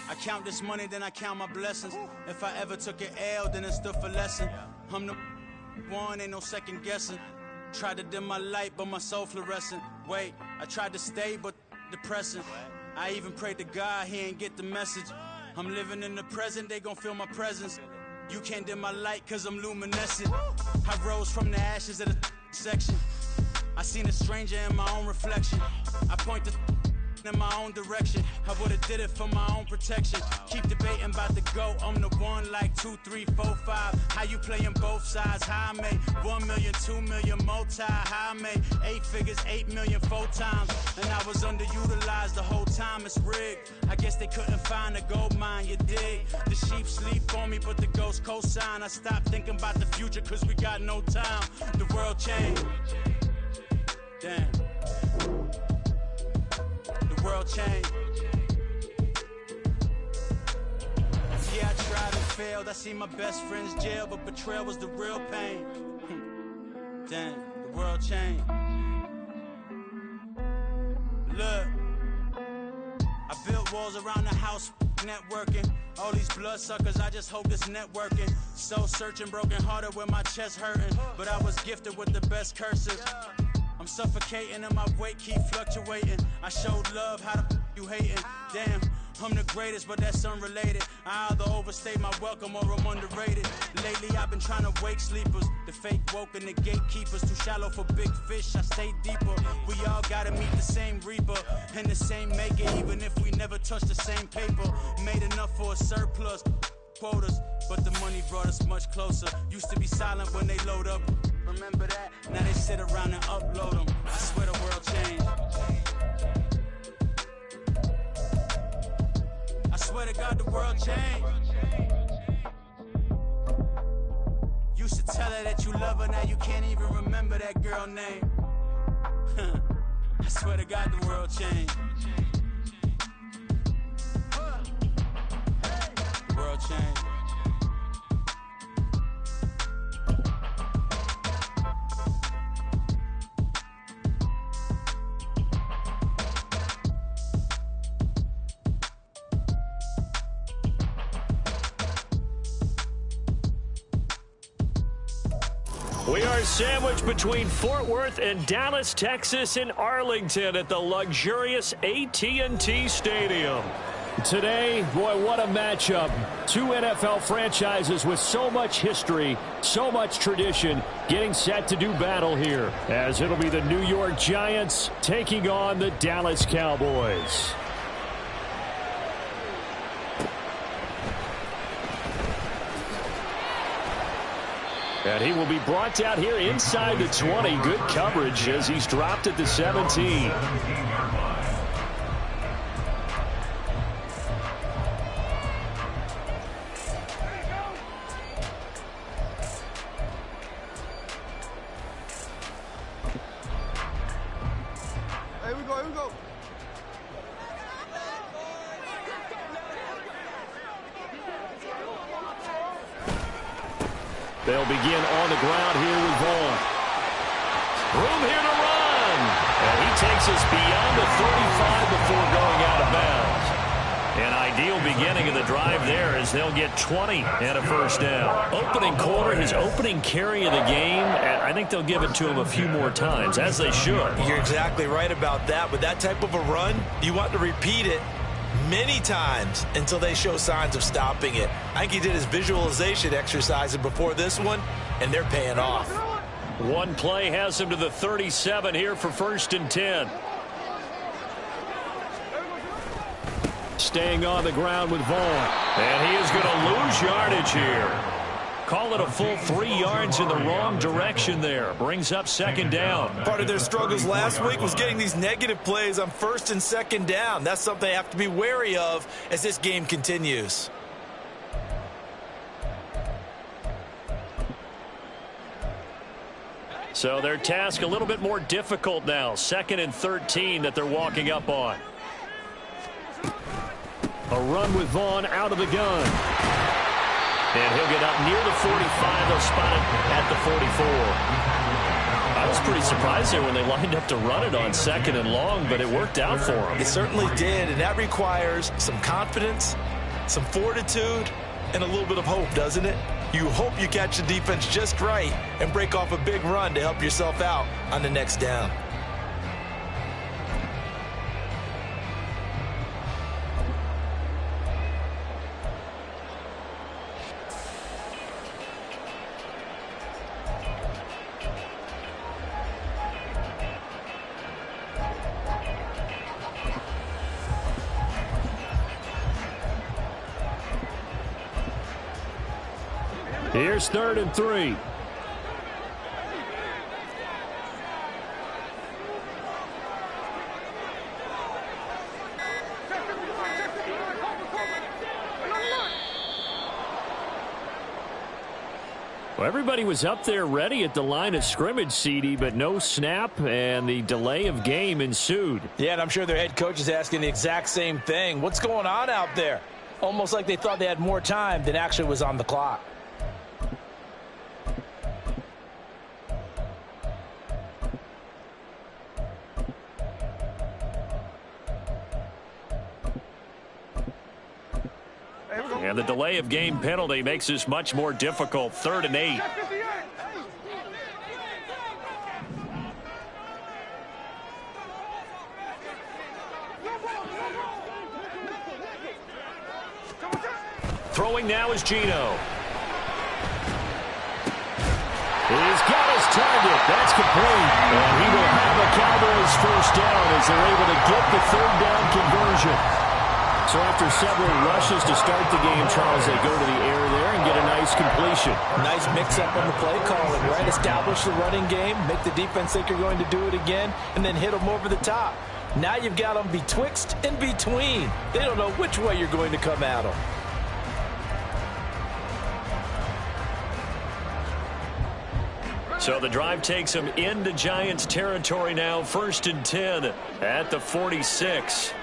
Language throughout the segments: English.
I count this money, then I count my blessings. If I ever took an L, then it stood for lesson. I'm the one, ain't no second guessing. Tried to dim my light, but my soul fluorescent. Wait, I tried to stay, but depressing. I even prayed to God, he ain't get the message. I'm living in the present, they gon' feel my presence. You can't dim my light, cause I'm luminescent. I rose from the ashes of the section. I seen a stranger in my own reflection. I point the in my own direction. I would've did it for my own protection. Keep debating about the GOAT. I'm the one like 2, 3, 4, 5. How you playing both sides? How I made 1 million, 2 million, multi. How I made 8 figures, 8 million 4 times. And I was underutilized the whole time. It's rigged. I guess they couldn't find a gold mine, you dig? The sheep sleep on me, but the ghost cosign. I stopped thinking about the future cause we got no time. The world changed. Damn. The world changed. Yeah, I tried and failed. I seen my best friends jail, but betrayal was the real pain. Damn, the world changed. Look, I built walls around the house, networking. All these bloodsuckers, I just hope this networking. Soul searching, broken hearted with my chest hurting. But I was gifted with the best cursive. I'm suffocating and my weight keep fluctuating. I showed love, how the you hating? Damn, I'm the greatest, but that's unrelated. I either overstay my welcome or I'm underrated. Lately I've been trying to wake sleepers. The fake woke and the gatekeepers. Too shallow for big fish, I stay deeper. We all gotta meet the same reaper and the same maker, even if we never touch the same paper. Made enough for a surplus quotas, but the money brought us much closer. Used to be silent when they load up. Remember that? Now they sit around and upload them. I swear the world changed. I swear to God the world changed. Used to tell her that you love her, now you can't even remember that girl name. I swear to God the world changed. The world changed. We are sandwiched between Fort Worth and Dallas, Texas, and Arlington at the luxurious AT&T Stadium. Today, boy, what a matchup. Two NFL franchises with so much history, so much tradition, getting set to do battle here, as it'll be the New York Giants taking on the Dallas Cowboys. And he will be brought down here inside the 20. Good coverage as he's dropped at the 17. Here we go, here we go. They'll begin on the ground here with Vaughn. Room here to run. And he takes us beyond the 35 before going out of bounds. An ideal beginning of the drive there as they'll get 20 and a first down. Opening quarter, his opening carry of the game, and I think they'll give it to him a few more times, as they should. You're exactly right about that. With that type of a run, you want to repeat it many times until they show signs of stopping it. I think he did his visualization exercises before this one, and they're paying off. One play has him to the 37 here for 1st and 10. Staying on the ground with Vaughn. And he is going to lose yardage here. Call it a full 3 yards in the wrong direction there. Brings up 2nd down. Part of their struggles last week was getting these negative plays on 1st and 2nd down. That's something they have to be wary of as this game continues. So their task a little bit more difficult now. 2nd and 13 that they're walking up on. A run with Vaughn out of the gun. And he'll get up near the 45. They'll spot it at the 44. I I was pretty surprised there when they lined up to run it on 2nd and long, but it worked out for them. It certainly did, and that requires some confidence, some fortitude, and a little bit of hope, doesn't it? You hope you catch the defense just right and break off a big run to help yourself out on the next down. Here's 3rd and 3. Well, everybody was up there ready at the line of scrimmage, CD, but no snap, and the delay of game ensued. Yeah, and I'm sure their head coach is asking the exact same thing. What's going on out there? Almost like they thought they had more time than actually was on the clock. And the delay of game penalty makes this much more difficult. 3rd and 8. Throwing now is Geno. He's got his target. That's complete. And he will have a Cowboys first down as they're able to get the 3rd down conversion. So after several rushes to start the game, Charles, they go to the air there and get a nice completion. Nice mix-up on the play calling, right? Establish the running game, make the defense think you're going to do it again, and then hit them over the top. Now you've got them betwixt and between. They don't know which way you're going to come at them. So the drive takes them into Giants territory now. 1st and 10 at the 46.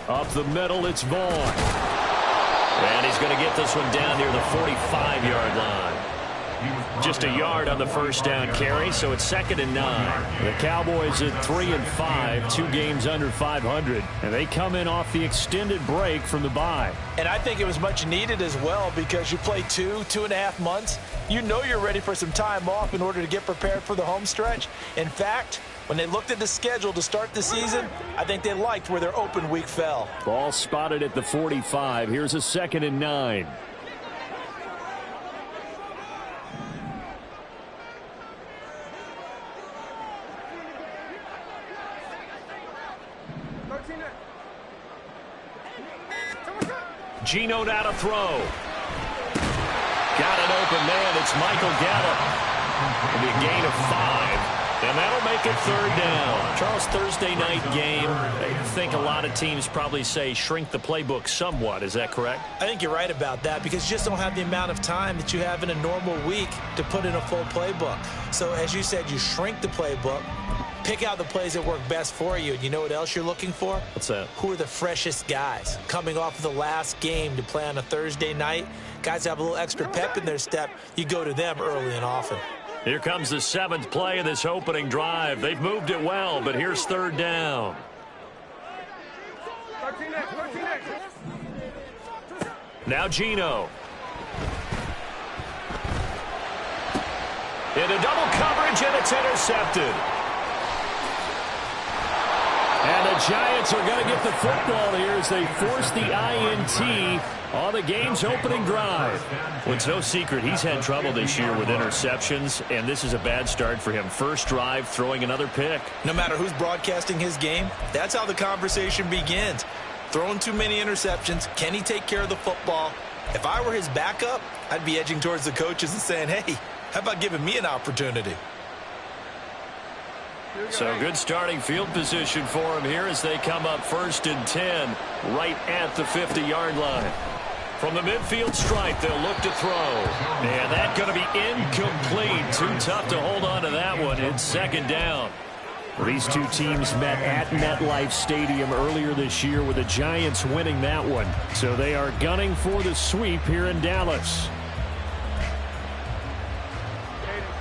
Up the middle, it's Vaughn. And he's going to get this one down near the 45-yard line. Just a yard on the first down carry, so it's 2nd and 9. The Cowboys at 3-5, 2 games under 500, and they come in off the extended break from the bye. And I think it was much needed as well because you play 2.5 months. You know you're ready for some time off in order to get prepared for the home stretch. In fact, when they looked at the schedule to start the season, I think they liked where their open week fell. Ball spotted at the 45. Here's a 2nd and 9. Geno now to throw. Got an open man. It's Michael Gallup. It'll be a gain of 5. And that'll make it 3rd down. Charles, Thursday night game. I think a lot of teams probably say shrink the playbook somewhat. Is that correct? I think you're right about that because you just don't have the amount of time that you have in a normal week to put in a full playbook. So as you said, you shrink the playbook, pick out the plays that work best for you. And you know what else you're looking for? What's that? Who are the freshest guys coming off of the last game to play on a Thursday night? Guys have a little extra pep in their step. You go to them early and often. Here comes the 7th play of this opening drive. They've moved it well, but here's 3rd down. Now Geno. Into double coverage, and it's intercepted. And the Giants are going to get the football here as they force the INT on the game's opening drive. Well, it's no secret he's had trouble this year with interceptions, and this is a bad start for him. First drive, throwing another pick. No matter who's broadcasting his game, that's how the conversation begins. Throwing too many interceptions. Can he take care of the football? If I were his backup, I'd be edging towards the coaches and saying, hey, how about giving me an opportunity? So good starting field position for him here as they come up 1st and 10 right at the 50-yard line. From the midfield stripe, they'll look to throw. And that's going to be incomplete. Too tough to hold on to that one. It's 2nd down. Well, these two teams met at MetLife Stadium earlier this year with the Giants winning that one. So they are gunning for the sweep here in Dallas.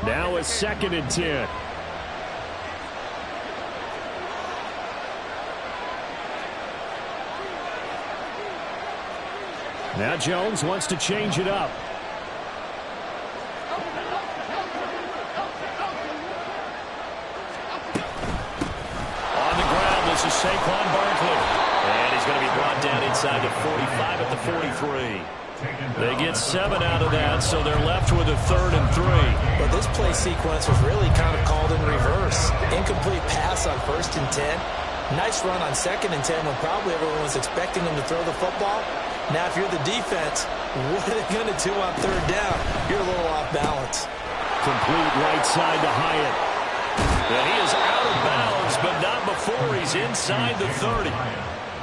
Now a 2nd and 10. Now Jones wants to change it up. On the ground, this is Saquon Barkley. And he's going to be brought down inside the 45 at the 43. They get 7 out of that, so they're left with a 3rd and 3. Well, this play sequence was really kind of called in reverse. Incomplete pass on 1st and 10. Nice run on 2nd and 10 when probably everyone was expecting him to throw the football. Now, if you're the defense, what are they going to do on 3rd down? You're a little off balance. Complete right side to Hyatt. And he is out of bounds, but not before he's inside the 30.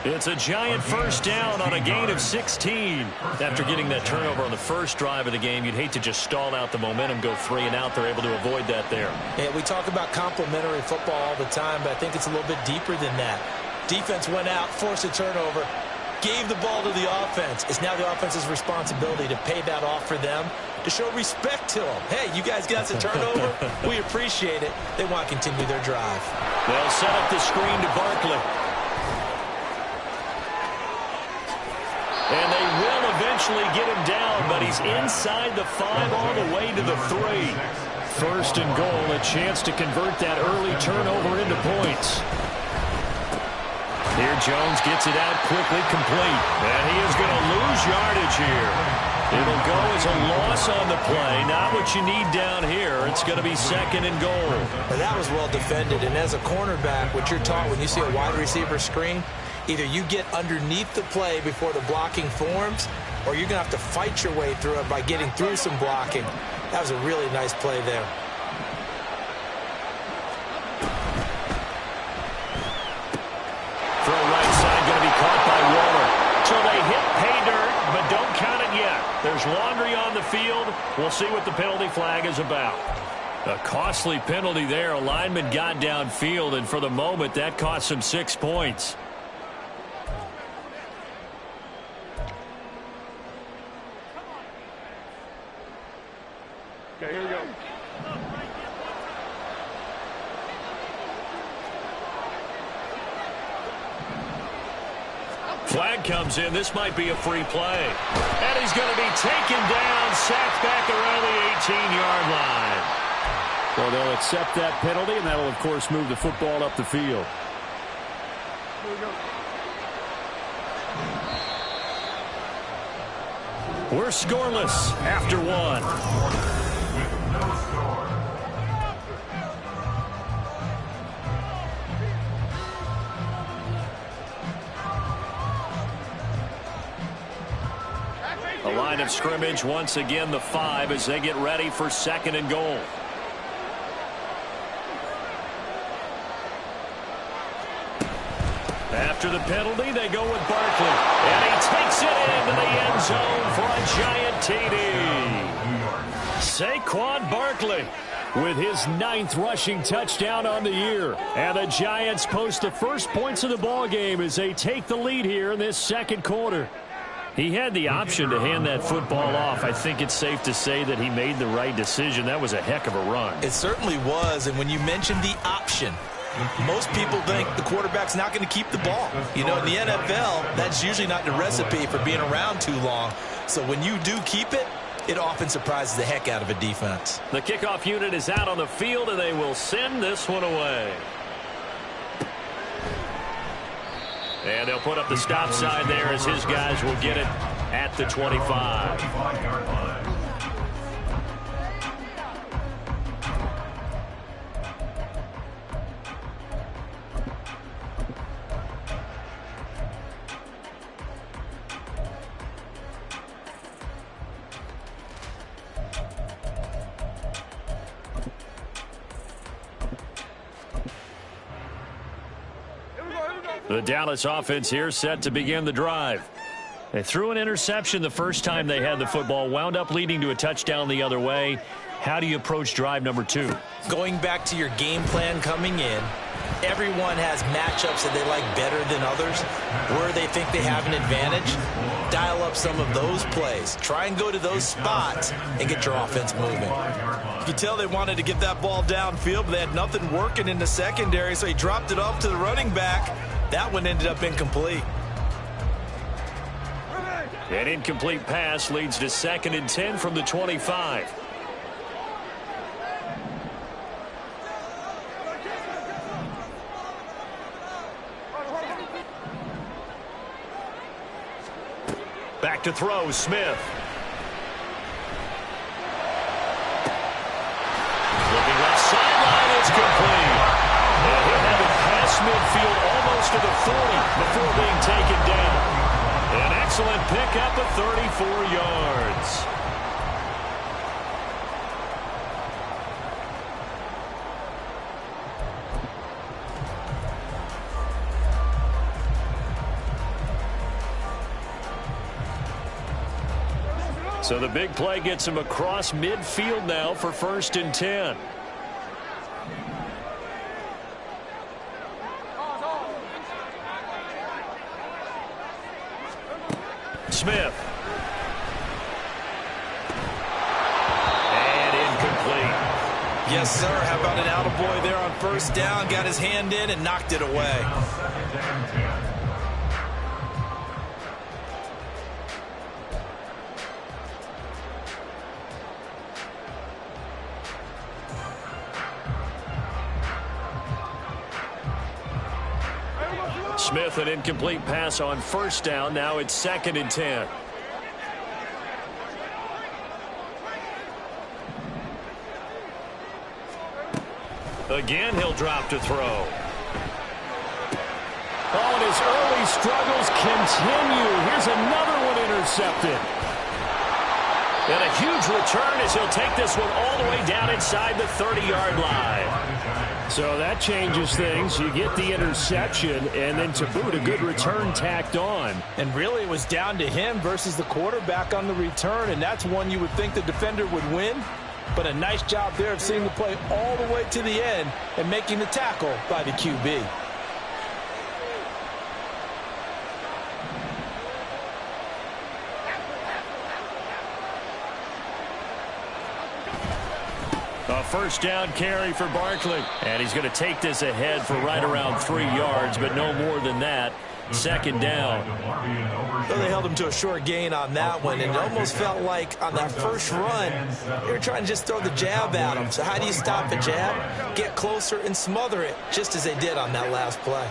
It's a giant 1st down on a gain of 16. After getting that turnover on the first drive of the game, you'd hate to just stall out the momentum, go 3 and out. They're able to avoid that there. Yeah, we talk about complementary football all the time, but I think it's a little bit deeper than that. Defense went out, forced a turnover, gave the ball to the offense. It's now the offense's responsibility to pay that off for them, to show respect to them. Hey, you guys got the turnover. We appreciate it. They want to continue their drive. They'll set up the screen to Barkley. And they will eventually get him down, but he's inside the 5 all the way to the 3. 1st and goal, a chance to convert that early turnover into points. Here Jones gets it out quickly, complete. And he is going to lose yardage here. It'll go as a loss on the play. Not what you need down here. It's going to be 2nd and goal. Well, that was well defended. And as a cornerback, what you're taught when you see a wide receiver screen, either you get underneath the play before the blocking forms, or you're going to have to fight your way through it by getting through some blocking. That was a really nice play there. Throw right side, going to be caught by Waller. So they hit pay dirt, but don't count it yet. There's laundry on the field. We'll see what the penalty flag is about. A costly penalty there. A lineman got downfield, and for the moment, that cost him 6 points. Okay, here we go. Flag comes in. This might be a free play. And he's going to be taken down, sacked back around the 18-yard line. Well, they'll accept that penalty, and that'll, of course, move the football up the field. Here we go. We're scoreless after 1. A line of scrimmage, once again the 5 as they get ready for 2nd and goal. After the penalty, they go with Barkley. And he takes it into the end zone for a giant TD. Saquon Barkley with his 9th rushing touchdown on the year. And the Giants post the first points of the ballgame as they take the lead here in this 2nd quarter. He had the option to hand that football off. I think it's safe to say that he made the right decision. That was a heck of a run. It certainly was, and when you mentioned the option, most people think the quarterback's not going to keep the ball. You know, in the NFL, that's usually not the recipe for being around too long. So when you do keep it, it often surprises the heck out of a defense. The kickoff unit is out on the field, and they will send this one away. And they'll put up the stop sign there as his guys will get it at the 25. The Dallas offense here set to begin the drive. They threw an interception the first time they had the football, wound up leading to a touchdown the other way. How do you approach drive number 2? Going back to your game plan coming in, Everyone has matchups that they like better than others, where they think they have an advantage. Dial up some of those plays. Try and go to those spots and get your offense moving. You can tell they wanted to get that ball downfield, but they had nothing working in the secondary, so he dropped it off to the running back. That one ended up incomplete. An incomplete pass leads to 2nd and 10 from the 25. Back to throw, Smith. Looking left sideline, it's complete. And he'll have it past midfield almost to the 40 before being taken down. An excellent pickup of 34 yards. So the big play gets him across midfield now for 1st and 10. Smith. And incomplete. Yes, sir. How about an attaboy there on 1st down? Got his hand in and knocked it away. Smith, an incomplete pass on 1st down. Now it's 2nd and 10. Again, he'll drop to throw. Oh, and his early struggles continue. Here's another one intercepted. And a huge return as he'll take this one all the way down inside the 30-yard line. So that changes things. You get the interception, and then to boot, a good return tacked on. And really, it was down to him versus the quarterback on the return, and that's one you would think the defender would win. But a nice job there of seeing the play all the way to the end and making the tackle by the QB. A 1st down carry for Barkley. And he's going to take this ahead for right around 3 yards, but no more than that. 2nd down. Well, they held him to a short gain on that one, and it almost felt like on that first run, they were trying to just throw the jab at him. So how do you stop a jab? Get closer and smother it, just as they did on that last play.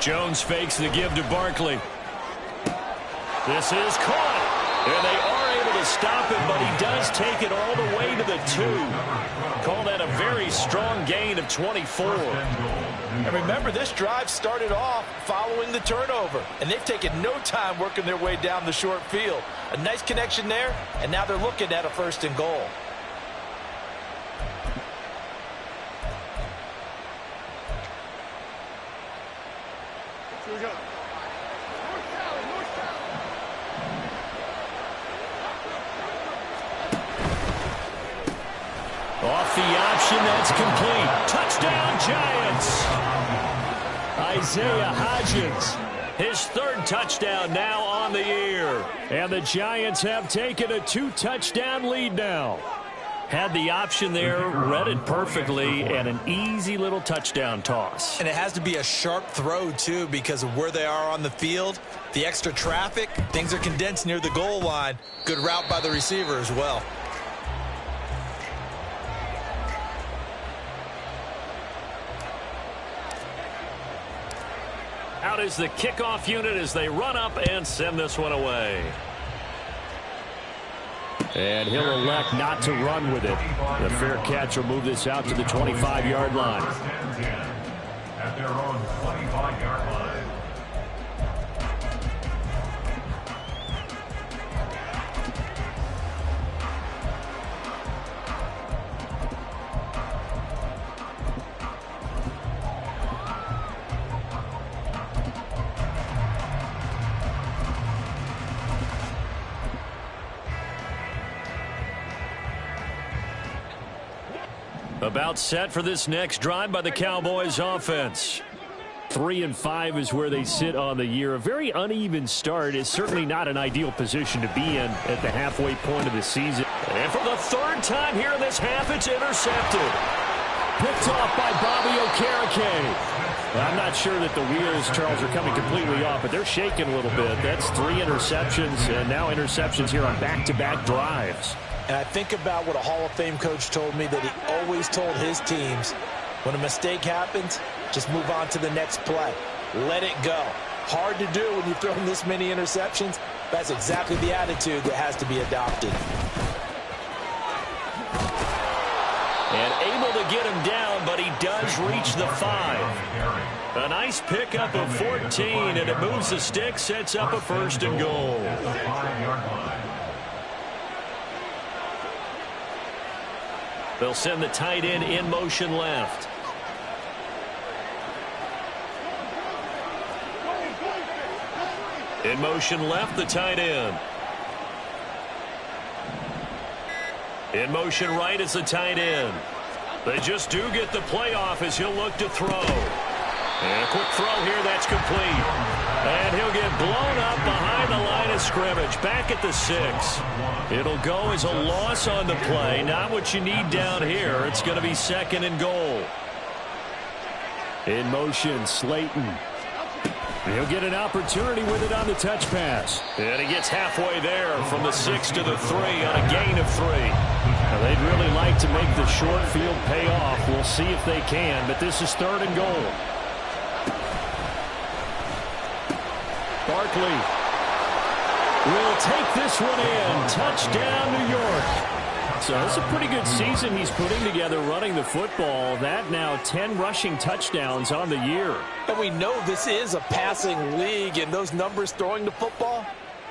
Jones fakes the give to Barkley. This is caught. And they are able to stop him, but he does take it all the way to the 2. Call that a very strong gain of 24. And remember, this drive started off following the turnover, and they've taken no time working their way down the short field. A nice connection there, and now they're looking at a 1st and goal. Off the option, that's complete. Touchdown, Giants. Isaiah Hodgins, his 3rd touchdown now on the year. And the Giants have taken a 2-touchdown lead now. Had the option there, read it perfectly, and an easy little touchdown toss. And it has to be a sharp throw, too, because of where they are on the field. The extra traffic, things are condensed near the goal line. Good route by the receiver as well. Out is the kickoff unit as they run up and send this one away. And he'll elect not to run with it. The fair catch will move this out to the 25-yard line. At their own 25-yard line. About set for this next drive by the Cowboys offense. 3-5 is where they sit on the year. A very uneven start is certainly not an ideal position to be in at the halfway point of the season. And for the third time here in this half, it's intercepted. Picked off by Bobby Okereke. I'm not sure that the wheels, Charles, are coming completely off, but they're shaking a little bit. That's 3 interceptions, and now interceptions here on back-to-back drives. And I think about what a Hall of Fame coach told me that he always told his teams, when a mistake happens, just move on to the next play. Let it go. Hard to do when you've thrown this many interceptions. That's exactly the attitude that has to be adopted. And able to get him down, but he does reach the 5. A nice pickup of 14, and it moves the stick, sets up a 1st and goal. They'll send the tight end in motion left. In motion left, the tight end. In motion right is the tight end. They just do get the playoff as he'll look to throw. And a quick throw here, that's complete. And he'll get blown up behind the line of scrimmage, back at the 6. It'll go as a loss on the play. Not what you need down here. It's going to be 2nd and goal. In motion, Slayton. He'll get an opportunity with it on the touch pass. And he gets halfway there from the 6 to the 3 on a gain of 3. Now, they'd really like to make the short field pay off. We'll see if they can, but this is 3rd and goal. Barkley will take this one in. Touchdown, New York. So it's a pretty good season he's putting together running the football. That now 10 rushing touchdowns on the year. And we know this is a passing league, and those numbers throwing the football,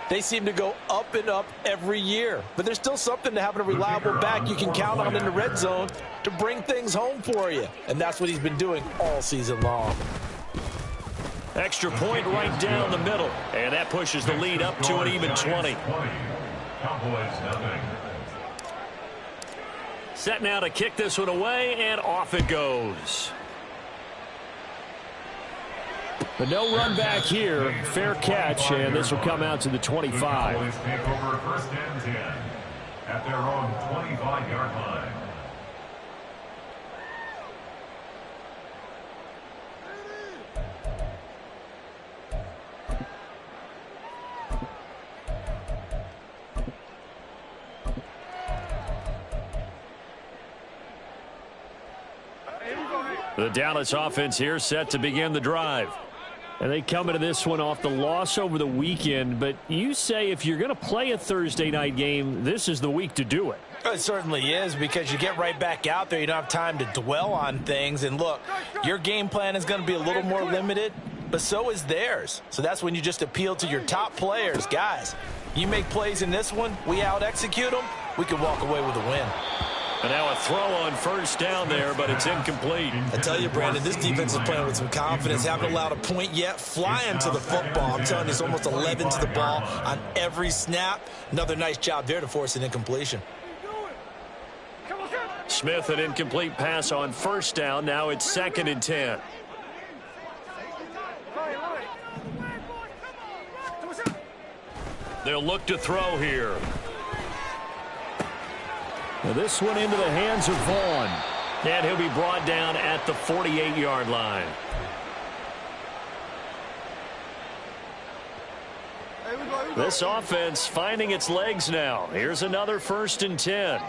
they seem to go up and up every year. But there's still something to having a reliable back you can count on in the red zone to bring things home for you. And that's what he's been doing all season long. Extra point right down the middle. And that pushes the lead up to an even 20. Set now to kick this one away, and off it goes. But no run back here. Fair catch, and this will come out to the 25. Cowboys take over 1st and 10 at their own 25-yard line. The Dallas offense here set to begin the drive. And they come into this one off the loss over the weekend. But you say if you're going to play a Thursday night game, this is the week to do it. It certainly is, because you get right back out there. You don't have time to dwell on things. And look, your game plan is going to be a little more limited, but so is theirs. So that's when you just appeal to your top players. Guys, you make plays in this one, we out-execute them, we can walk away with a win. And now a throw on 1st down there, but it's incomplete. I tell you, Brandon, this defense is playing with some confidence. Haven't allowed a point yet. Flying to the football. I'm telling you, it's almost 11 to the ball on every snap. Another nice job there to force an incompletion. Smith, an incomplete pass on 1st down. Now it's 2nd and 10. They'll look to throw here. Now this one into the hands of Vaughn. And he'll be brought down at the 48-yard line. This offense finding its legs now. Here's another 1st and 10.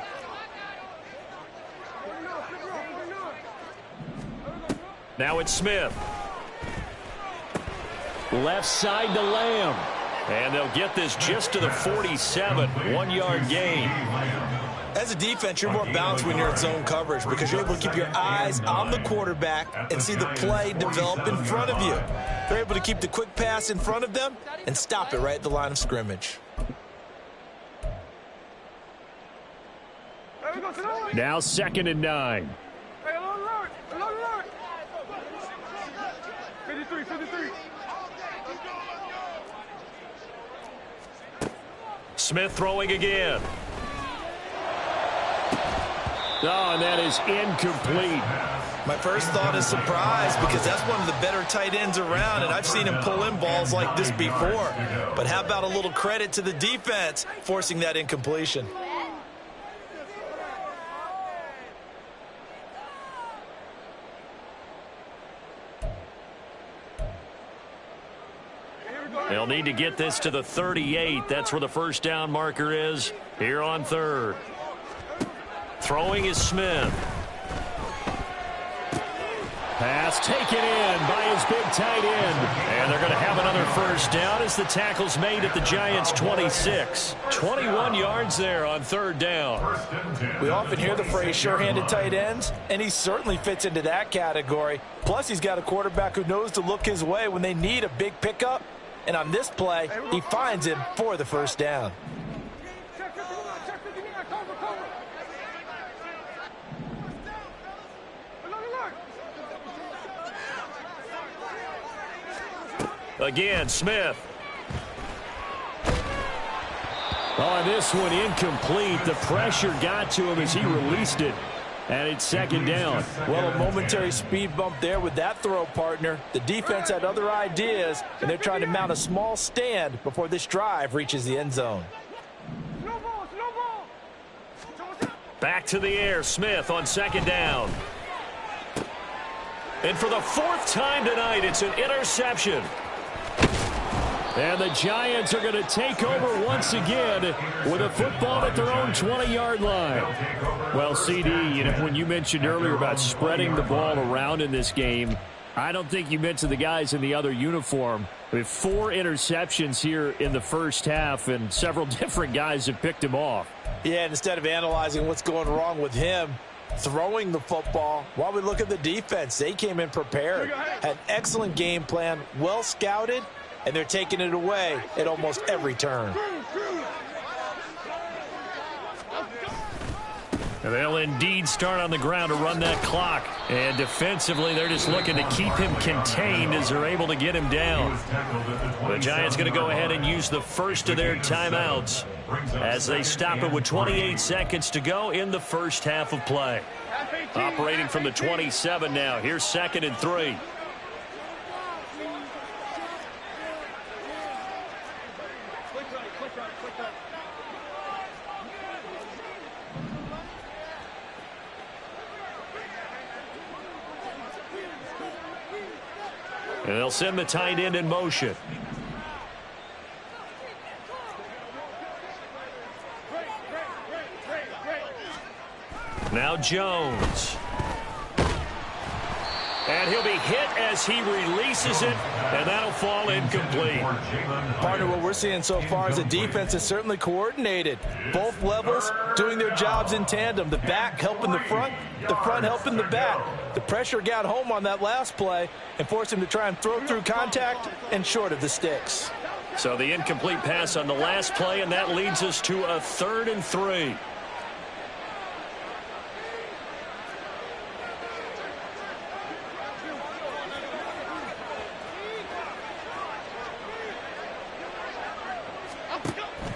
Now it's Smith. Left side to Lamb. And they'll get this just to the 47. 1-yard gain. As a defense, you're more balanced when you're in zone coverage because you're able to keep your eyes on the quarterback and see the play develop in front of you. They're able to keep the quick pass in front of them and stop it right at the line of scrimmage. Now 2nd and 9. Smith throwing again. Oh, and that is incomplete. My first thought is surprise because that's one of the better tight ends around, and I've seen him pull in balls like this before. But how about a little credit to the defense forcing that incompletion? They'll need to get this to the 38. That's where the first down marker is here on third. Throwing is Smith. Pass taken in by his big tight end. And they're going to have another first down as the tackle's made at the Giants' 26. 21 yards there on third down. We often hear the phrase sure-handed tight ends, and he certainly fits into that category. Plus, he's got a quarterback who knows to look his way when they need a big pickup. And on this play, he finds him for the first down. Again, Smith. Oh, this one incomplete. The pressure got to him as he released it. And it's second down. Well, a momentary speed bump there with that throw, partner. The defense had other ideas, and they're trying to mount a small stand before this drive reaches the end zone. Back to the air, Smith on second down. And for the fourth time tonight, it's an interception. And the Giants are going to take over once again with a football at their own 20-yard line. Well, CD, you know, when you mentioned earlier about spreading the ball around in this game, I don't think you mentioned the guys in the other uniform. With 4 interceptions here in the first half, and several different guys have picked him off. Yeah, and instead of analyzing what's going wrong with him, throwing the football, while we look at the defense, they came in prepared, had an excellent game plan, well scouted, and they're taking it away at almost every turn. And they'll indeed start on the ground to run that clock. And defensively, they're just looking to keep him contained as they're able to get him down. The Giants going to go ahead and use the first of their timeouts as they stop it with 28 seconds to go in the first half of play. Operating from the 27 now. Here's 2nd and 3. And they'll send the tight end in motion. Now Jones. And he'll be hit as he releases it, and that'll fall incomplete. Partner, what we're seeing so far is the defense is certainly coordinated. Both levels doing their jobs in tandem. The back helping the front helping the back. The pressure got home on that last play and forced him to try and throw through contact and short of the sticks. So the incomplete pass on the last play, and that leads us to a 3rd and 3.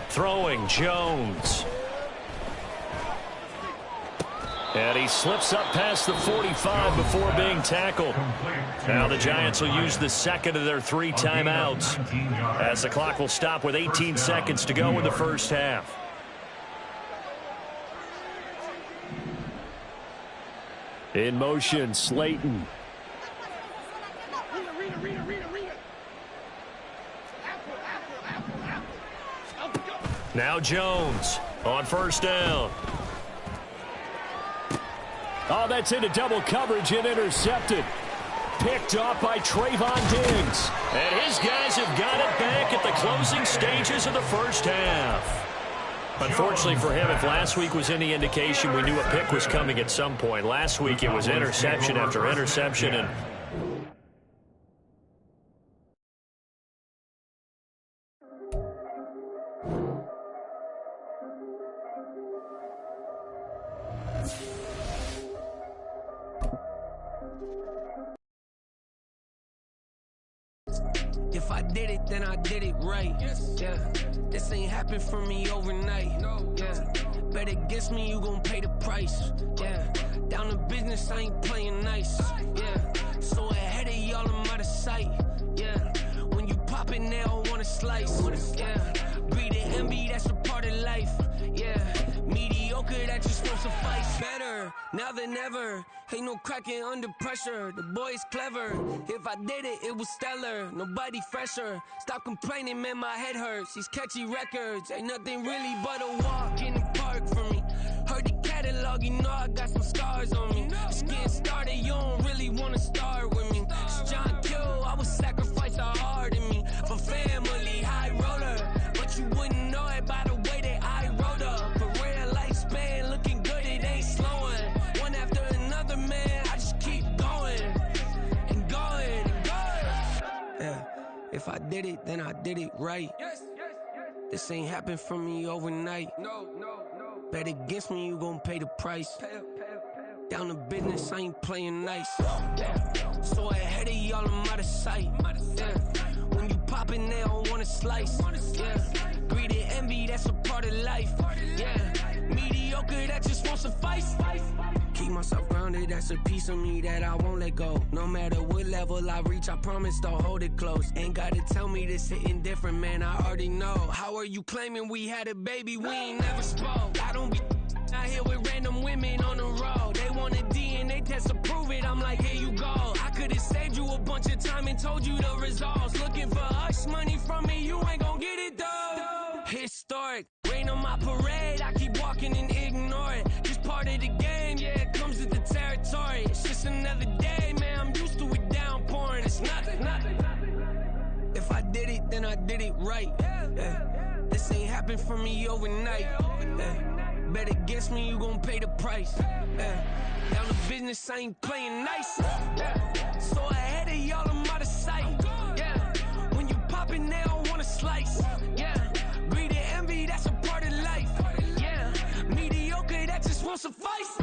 Throwing, Jones. And he slips up past the 45 before being tackled. Now the Giants will use the second of their 3 timeouts as the clock will stop with 18 seconds to go in the first half. In motion, Slayton. Now Jones on first down. Oh, that's into double coverage and intercepted. Picked off by Trayvon Diggs. And his guys have got it back at the closing stages of the first half. Unfortunately for him, if last week was any indication, we knew a pick was coming at some point. Last week it was interception after interception, and If I did it, then I did it right. Yeah, this ain't happened for me overnight. Yeah, Bet against me, you gon' pay the price. Yeah, down to business, I ain't playing nice. Yeah, so ahead of y'all, I'm out of sight. Yeah, when you poppin', they don't wanna slice. Yeah, greed and envy, that's a part of life. Yeah, mediocre, that just won't suffice. Better now than ever. Ain't no cracking under pressure. The boy's clever. If I did it, it was stellar. Nobody fresher. Stop complaining, man, my head hurts. These catchy records ain't nothing really but a walk in the park for me. Heard the catalog, you know I got some scars on me. Just getting started, you don't really wanna start with me. It's John Q, I would sacrifice a heart in me for family, high roller. But you wouldn't know it by the way that I wrote up. A real lifespan, looking good, it ain't slowing. One after another, man, I just keep going and going and going. Yeah, if I did it, then I did it right. This ain't happened for me overnight. No. Bet against me, you gon' pay the price. Down to business, I ain't playing nice. Yeah, so ahead of y'all, I'm out of sight. Yeah, when you poppin', they don't wanna slice. Yeah, greed and envy, that's a part of life. Yeah, mediocre, that just won't suffice. Keep myself grounded, that's a piece of me that I won't let go. No matter what level I reach, I promise to hold it close. Ain't gotta tell me this hitting different, man, I already know. How are you claiming we had a baby, we ain't never spoke? I don't be out here with random women on the road. They want a DNA test to prove it, I'm like, here you go. I could've saved you a bunch of time and told you the results. Looking for hush money from me, you ain't gon' get it though. Historic, rain on my parade, I keep walking and ignore it. Just part of the game, yeah, it comes with the territory. It's just another day, man, I'm used to it downpouring. It's nothing. If I did it, then I did it right. Yeah. This ain't happened for me overnight. Yeah. Bet against me, you gon' pay the price. Yeah. Down to business, I ain't playing nice. Yeah. So ahead of y'all, I'm out of sight. Yeah. When you poppin', they don't wanna slice. Yeah. Greed and envy, that's a part of life. Yeah. Mediocre, that just won't suffice.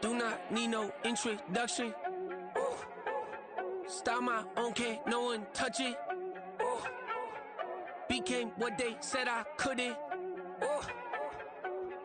Do not need no introduction. Ooh. Start my own, can't no one touch it. Ooh. Became what they said I couldn't. Ooh.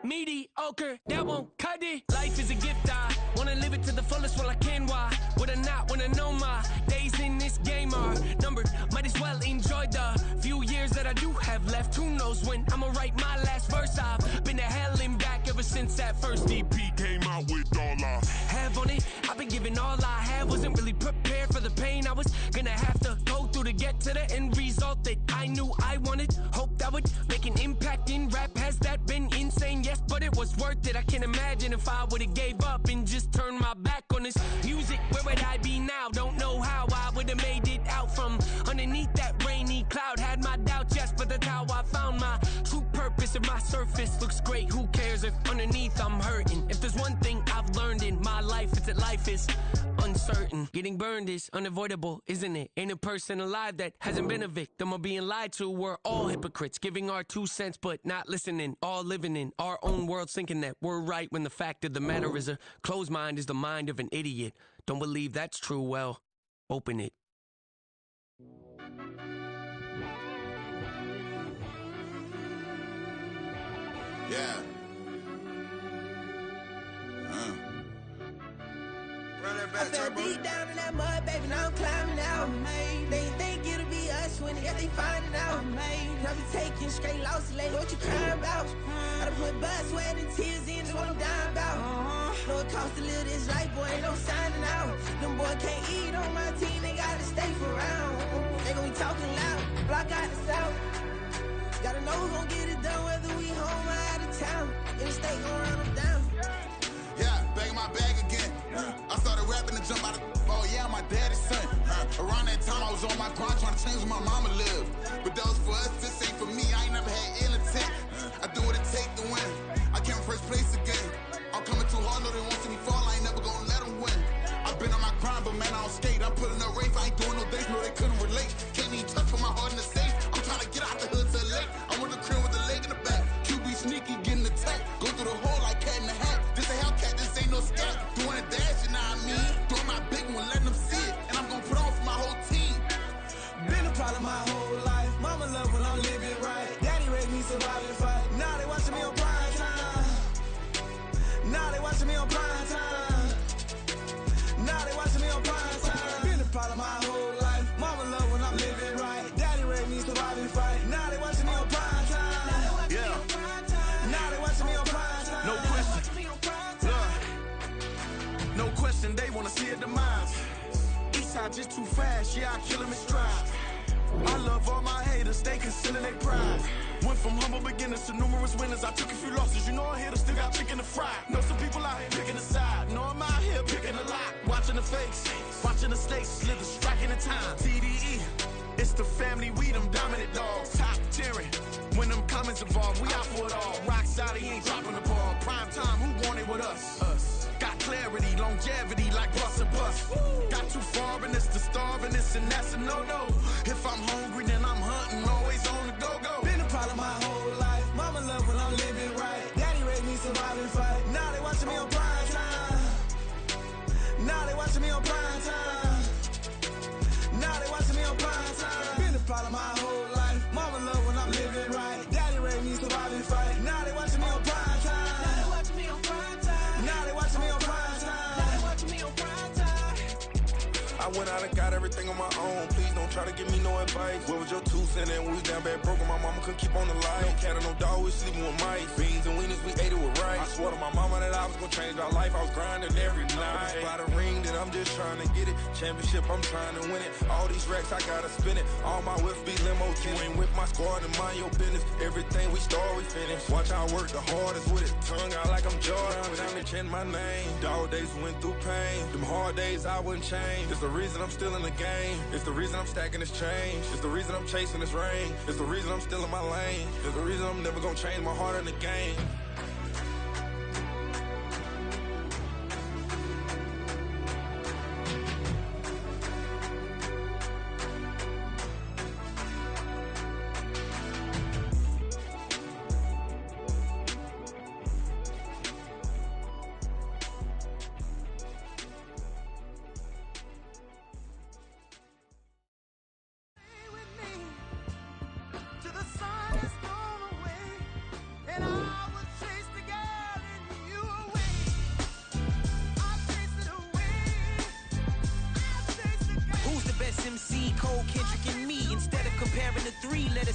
Mediocre, that won't cut it. Life is a gift, I wanna live it to the fullest while I can. Why would I not wanna know my days in this game are numbered? Might as well enjoy the few years that I do have left. Who knows when I'ma write my last verse? I've been to hell and back ever since that first EP came out with all I have on it. I've been giving all I have, wasn't really prepared for the pain I was gonna have to go through to get to the end result that I knew I wanted. Hope that would make an impact in rap. Has that been insane? Yes, but it was worth it. I can't imagine if I would've gave up and just turned my back on this music. Where would I be now? Don't know how I would've made it out from underneath that rainy cloud. Had my doubts, yes, but that's how I found my true purpose. If my surface looks great, who cares if underneath I'm hurting? If there's one thing I've learned in my life, it's that life is uncertain. Getting burned is unavoidable, isn't it? Ain't a person alive that hasn't been a victim of being lied to. We're all hypocrites, giving our 2 cents but not listening. All living in our own world, thinking that we're right when the fact of the matter is a closed mind is the mind of an idiot. Don't believe that's true? Well, open it. Yeah. I fell deep down in that mud, baby, now I'm climbing out. They think it'll be us when they find it out. I be taking straight losses lately, what you crying about? I done put blood, sweat, and tears in, that's what I'm dying about. Know it costs to live this life, boy, ain't no signing out. Them boy can't eat on my team, they gotta stay for round. They gon' be talking loud, block out the south. Gotta know who's gon' get it done, whether we home or out of town. In the state gon' run them down. Yeah, back in my bag again. I started rapping to jump out of oh yeah, my daddy's son. Around that time I was on my grind trying to change where my mama lived. But that was for us, this ain't for me. I ain't never had ill intent. I do what it take to win. I came first place again. I'm coming too hard, no they won't see me fall. Now they watching me on prime time. Now they watching me on prime time. Been a problem my whole life. Mama love when I'm living right. Daddy raised me surviving fight. Now they watching me on prime time. Yeah. Now they watching me on prime time. No question. Look. No question, they wanna see a demise. Eastside just too fast, yeah, I kill him in stride. I love all my haters, they concealing their pride. Went from humble beginners to numerous winners. I took a few losses, you know I hit still got chicken to fry. Know some people out here picking a side. Know I'm out here picking a lot. Watching the fakes, watching the stakes, slither, striking the time. TDE, it's the family, we them dominant dogs. Top tiering, when them comments involved, we out for it all. Rock solid, he ain't dropping the ball. Prime time, who want it with us? Got clarity, longevity, like bust a bus. Got too far and it's the starving, this and that's a no-no. If I'm hungry, then I'm hunting, always on the go-go. Been a problem my whole life. Mama love when I'm living right. Daddy raised me surviving fight. Now they watching me on prime time. Now they watching me on prime time. Now they watching me on prime time. Been a problem my whole life. Mama love when I'm living right. Daddy raised me surviving fight. Now they watching me on prime time. Now they watching me on prime time. Now they watching me on prime time. Now they watching me on prime time. I went out and got everything on my own. Please don't try to give me no advice. What was your 2 cents? And when we down bad broke, my mama couldn't keep on the line. No cat or no dog, we sleeping with mice. Beans and wieners, we ate it with rice. I swore to my mama that I was gonna change our life. I was grinding every night. By the ring that I'm just trying to get it. Championship, I'm trying to win it. All these racks, I gotta spin it. All my whips be limo. You ain't with my squad and mind your business. Everything we start, we finish. Watch I work the hardest with it. Tongue out like I'm Jordan. Without me chanting my name. Dog days went through pain. Them hard days I wouldn't change. It's the reason I'm still in the game. It's the reason I'm stacking this change. It's the reason I'm chasing this rain. It's the reason I'm still in my lane. It's the reason I'm never gonna change my heart in the game.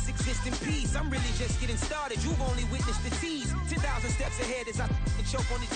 Exist in peace. I'm really just getting started. You've only witnessed the tease. 10,000 steps ahead as I choke on it.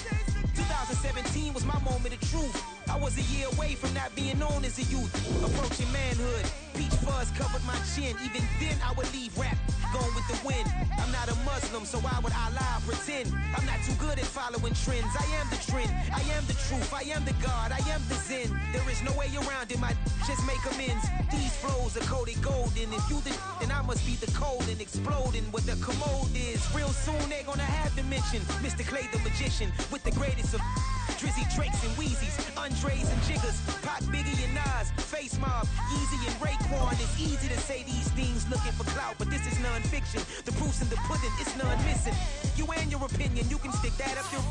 2017 was my moment of truth. I was a year away from not being known as a youth. Approaching manhood. Peach fuzz covered my chin. Even then I would leave rap going with the wind. I'm not a Muslim, so why would I lie or pretend? I'm not too good at following trends. I am the trend. I am the truth. I am the God. I am the Zen. There is no way around it. My just make amends. These flows are coated golden. If you then I must be the cold and exploding what the commode is. Real soon they're gonna have to mention Mr. Clay the magician with the greatest of Drizzy, Drakes, and Wheezies, Andres and Jiggers, Pac, Biggie, and Nas, Face Mob, Yeezy, and Raekwon. It's easy to say these things looking for clout, but this is non-fiction. The proof's in the pudding, it's none missing. You and your opinion, you can stick that up your...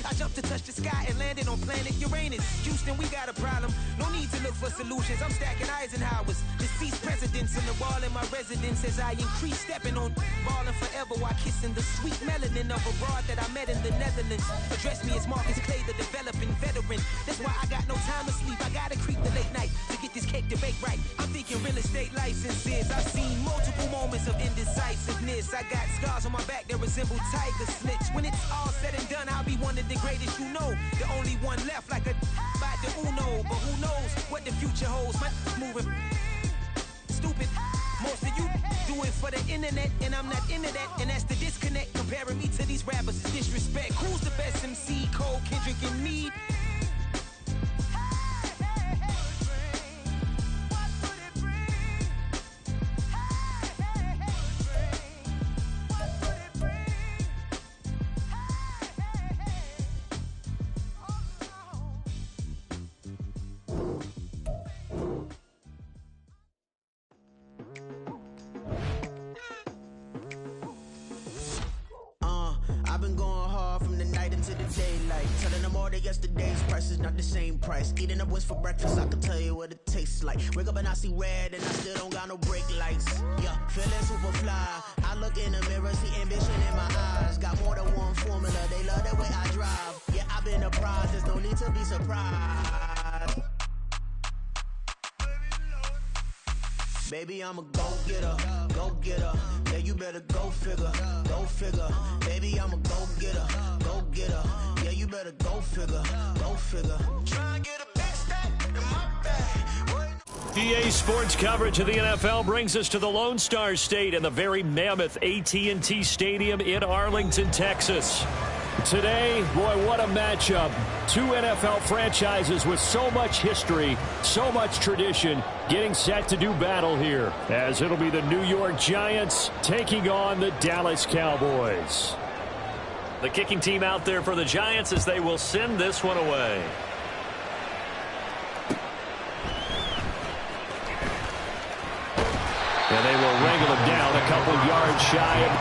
I jumped to touch the sky and landed on planet Uranus. Houston, we got a problem. No need to look for solutions. I'm stacking Eisenhowers. Deceased presidents in the wall in my residence as I increase stepping on balling forever while kissing the sweet melanin of a broad that I met in the Netherlands. Address me as Marcus Clay, the developing veteran. That's why I got no time to sleep. I gotta creep the late night to get this cake to bake right. I'm thinking real estate licenses. I've seen multiple moments of indecisiveness. I got scars on my back that resemble tiger slits. When it's all said and done, I'll be one of the greatest you know. The only one left like a by the Uno. But who knows what the future holds. My moving stupid. Most of you do it for the internet, and I'm not into that. And that's the disconnect. Comparing me to these rappers is disrespect. Who's the best MC? Cole, Kendrick, and Meade? I've been going hard from the night into the daylight. Telling them all that yesterday's price is not the same price. Eating up wings for breakfast, I can tell you what it tastes like. Wake up and I see red and I still don't got no brake lights. Yeah, feeling super fly. I look in the mirror, see ambition in my eyes. Got more than one formula, they love the way I drive. Yeah, surprised. Baby, I'm a go-getter, go-getter. Yeah, you better go figure, go figure. Baby, I'm a go-getter, go-getter. Yeah, you better go figure, go figure. Try and get a big stack in my bag. EA Sports coverage of the NFL brings us to the Lone Star State and the very mammoth AT&T Stadium in Arlington, Texas. Today, boy, what a matchup. Two NFL franchises with so much history, so much tradition, getting set to do battle here, as it'll be the New York Giants taking on the Dallas Cowboys. The kicking team out there for the Giants as they will send this one away. And they will wrangle him down a couple yards shy of...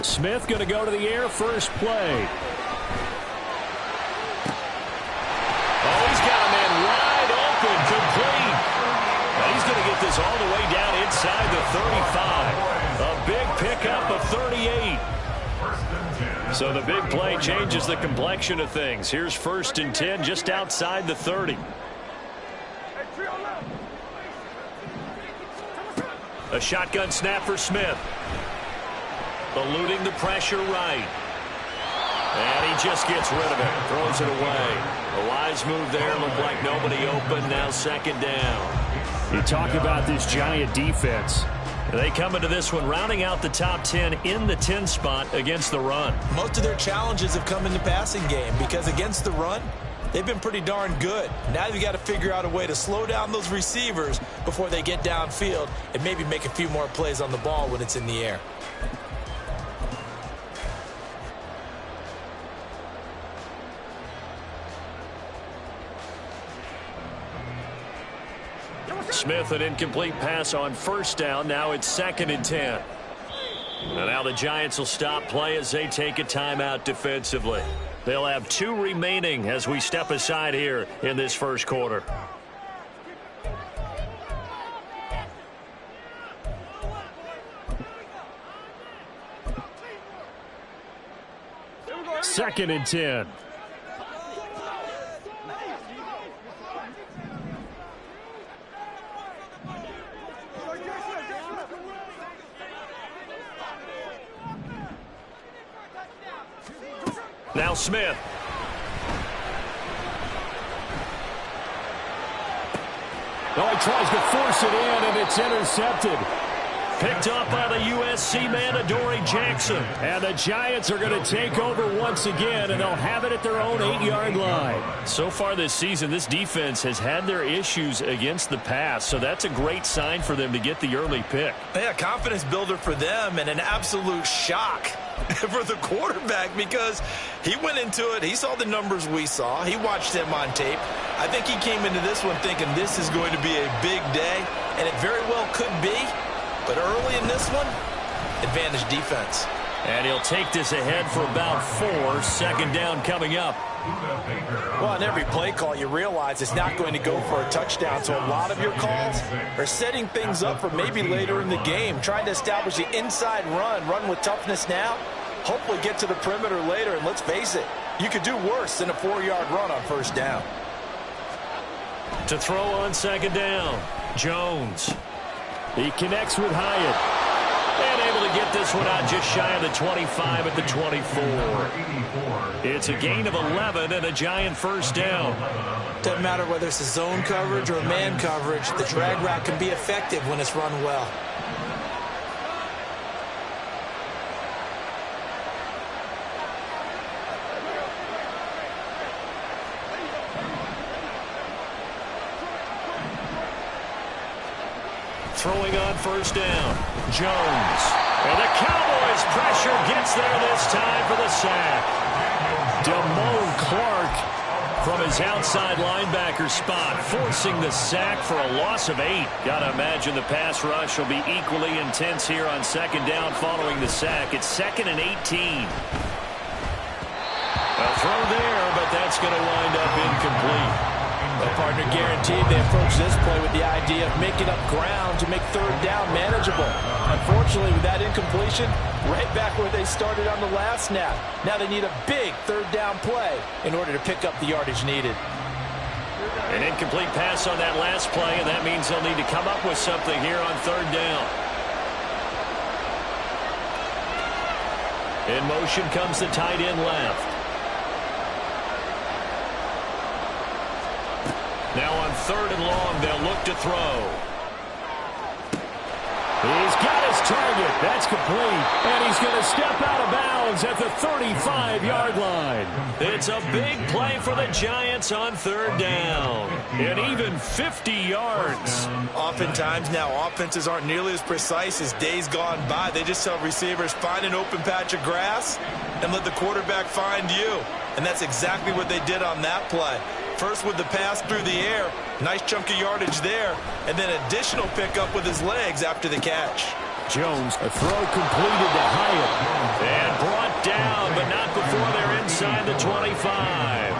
Smith going to go to the air, first play. Oh, he's got a man wide open, complete. And he's going to get this all the way down inside the 35. A big pickup of 38. So the big play changes the complexion of things. Here's 1st and 10 just outside the 30. A shotgun snap for Smith. Eluding the pressure right. And he just gets rid of it. Throws it away. A wise move there. Looked like nobody open. Now 2nd down. You talk about this Giant defense. They come into this one rounding out the top 10 in the 10 spot against the run. Most of their challenges have come in the passing game because against the run, they've been pretty darn good. Now you've got to figure out a way to slow down those receivers before they get downfield and maybe make a few more plays on the ball when it's in the air. Smith, an incomplete pass on 1st down. Now it's 2nd and 10. And now the Giants will stop play as they take a timeout defensively. They'll have 2 remaining as we step aside here in this first quarter. Second and 10. Now Smith. Oh, he tries to force it in, and it's intercepted. Picked up by the USC man, Adoree Jackson. And the Giants are going to take over once again, and they'll have it at their own 8-yard line. So far this season, this defense has had their issues against the pass, so that's a great sign for them to get the early pick. Yeah, confidence builder for them and an absolute shock for the quarterback because he went into it. He saw the numbers we saw. He watched them on tape. I think he came into this one thinking this is going to be a big day, and it very well could be. But early in this one, advantage defense. And he'll take this ahead for about 4. Second down coming up. Well, on every play call, you realize it's not going to go for a touchdown. So a lot of your calls are setting things up for maybe later in the game, trying to establish the inside run with toughness now, hopefully get to the perimeter later. And let's face it, you could do worse than a 4-yard run on first down. To throw on second down, Jones. He connects with Hyatt. And able to get this one out just shy of the 25 at the 24. It's a gain of 11 and a Giant first down. Doesn't matter whether it's a zone coverage or a man coverage, the drag route can be effective when it's run well. Throwing on first down, Jones. And the Cowboys pressure gets there this time for the sack. Damone Clark from his outside linebacker spot, forcing the sack for a loss of 8. Gotta imagine the pass rush will be equally intense here on second down following the sack. It's 2nd and 18. A throw there, but that's going to wind up incomplete. The partner guaranteed they approach this play with the idea of making up ground to make third down manageable. Unfortunately, with that incompletion, right back where they started on the last snap. Now they need a big third down play in order to pick up the yardage needed. An incomplete pass on that last play, and that means they'll need to come up with something here on third down. In motion comes the tight end left. Now on 3rd and long, they'll look to throw. He's got his target. That's complete. And he's going to step out of bounds at the 35-yard line. It's a big play for the Giants on 3rd down. And even 50 yards. Oftentimes now, offenses aren't nearly as precise as days gone by. They just tell receivers, find an open patch of grass and let the quarterback find you. And that's exactly what they did on that play. First with the pass through the air, nice chunk of yardage there, and then additional pickup with his legs after the catch. Jones, a throw completed to Hyatt. And brought down, but not before they're inside the 25.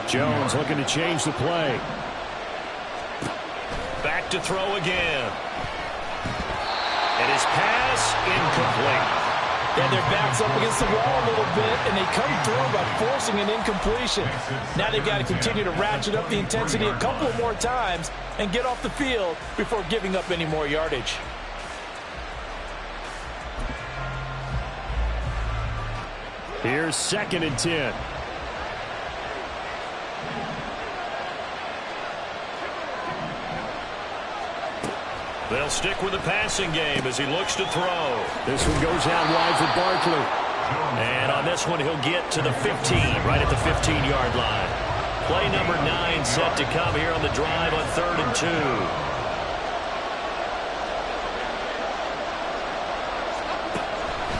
Jones looking to change the play. Back to throw again. And his pass incomplete. Yeah, their back's up against the wall a little bit, and they come through by forcing an incompletion. Now they've got to continue to ratchet up the intensity a couple of more times and get off the field before giving up any more yardage. Here's 2nd and 10. They'll stick with the passing game as he looks to throw. This one goes out wide for Barkley. And on this one, he'll get to the 15, right at the 15-yard line. Play number 9 set to come here on the drive on 3rd and 2.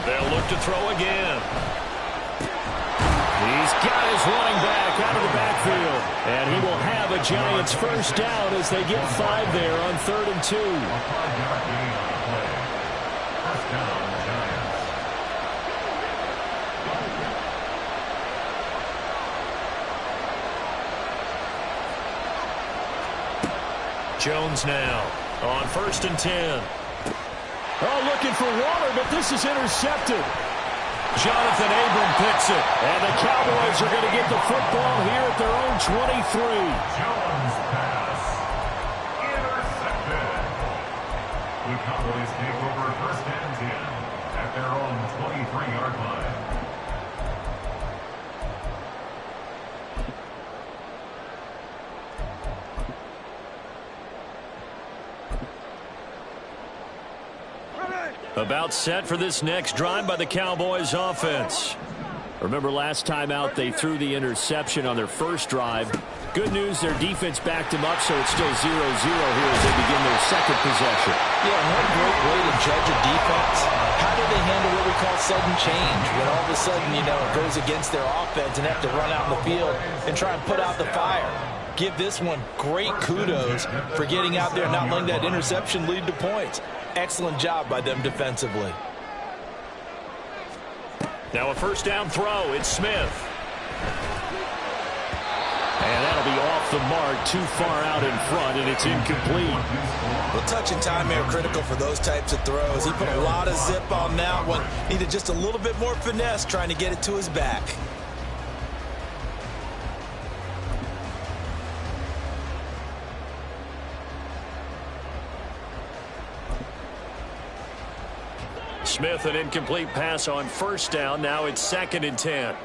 They'll look to throw again. He's got his running back out of the backfield. And he will have a Giants first down as they get 5 there on 3rd and 2. Jones now on 1st and 10. Oh, looking for Waller, but this is intercepted. Jonathan Abram picks it. And the Cowboys are going to get the football here at their own 23. Jones pass. Intercepted. The Cowboys take over 1st and 10 at their own 23-yard line. About set for this next drive by the Cowboys offense. Remember last time out they threw the interception on their first drive. Good news, their defense backed them up, so it's still 0-0 here as they begin their second possession. Yeah, one great way to judge a defense. How do they handle what we call sudden change? When all of a sudden, you know, it goes against their offense and have to run out in the field and try and put out the fire. Give this one great kudos for getting out there and not letting that interception lead to points. Excellent job by them defensively. Now a first down throw. It's Smith. And that'll be off the mark, too far out in front, and it's incomplete. Well, touch and time are critical for those types of throws. He put a lot of zip on that one. Needed just a little bit more finesse trying to get it to his back. Smith, an incomplete pass on first down. Now it's 2nd and 10.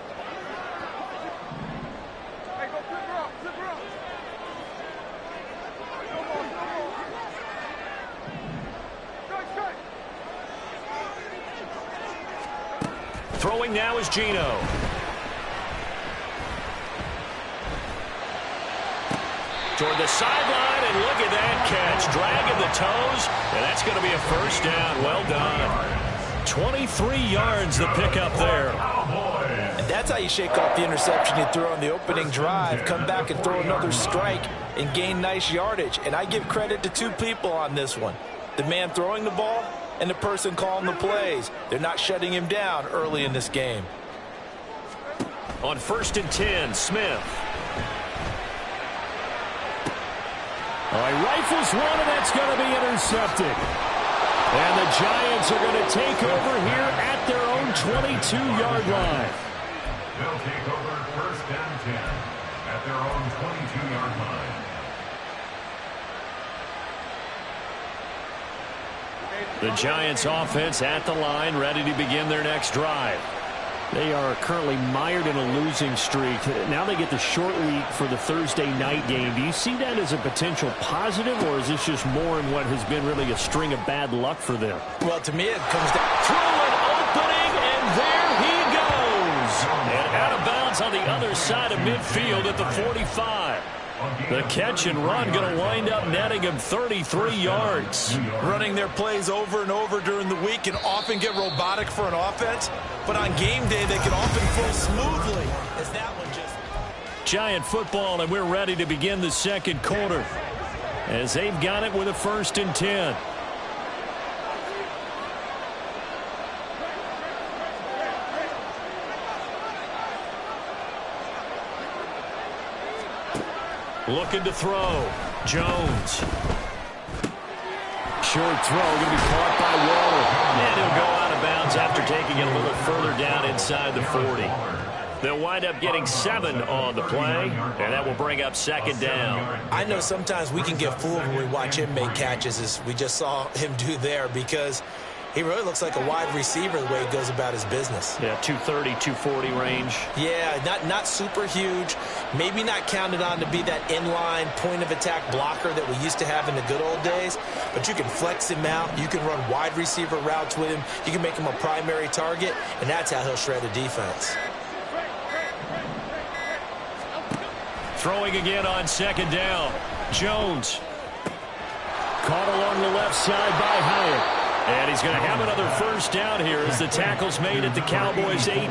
Throwing now is Geno. Toward the sideline, and look at that catch. Dragging the toes, and that's going to be a first down. Well done. 23 yards the pickup there. And that's how you shake off the interception you threw on the opening drive. Come back and throw another strike and gain nice yardage. And I give credit to two people on this one. The man throwing the ball and the person calling the plays. They're not shutting him down early in this game. On 1st and 10, Smith. All right, rifles one, and that's going to be intercepted. And the Giants are going to take over here at their own 22-yard line. They'll take over 1st and 10 at their own 22-yard line. The Giants offense at the line, ready to begin their next drive. They are currently mired in a losing streak. Now they get the short week for the Thursday night game. Do you see that as a potential positive, or is this just more in what has been really a string of bad luck for them? Well, to me, it comes down through an opening, and there he goes. And out of bounds on the other side of midfield at the 45. The catch and run going to wind up netting him 33 yards. Running their plays over and over during the week can often get robotic for an offense, but on game day they can often flow smoothly. As that one just... Giant football, and we're ready to begin the second quarter as they've got it with a 1st and 10. Looking to throw. Jones. Short throw going to be caught by Waller. And he'll go out of bounds after taking it a little further down inside the 40. They'll wind up getting 7 on the play, and that will bring up 2nd down. I know sometimes we can get fooled when we watch him make catches, as we just saw him do there, because he really looks like a wide receiver the way he goes about his business. Yeah, 230, 240 range. Yeah, not super huge. Maybe not counted on to be that inline point-of-attack blocker that we used to have in the good old days. But you can flex him out. You can run wide receiver routes with him. You can make him a primary target, and that's how he'll shred a defense. Throwing again on 2nd down. Jones. Caught along the left side by Hyatt. And he's going to have another first down here as the tackle's made at the Cowboys' 18.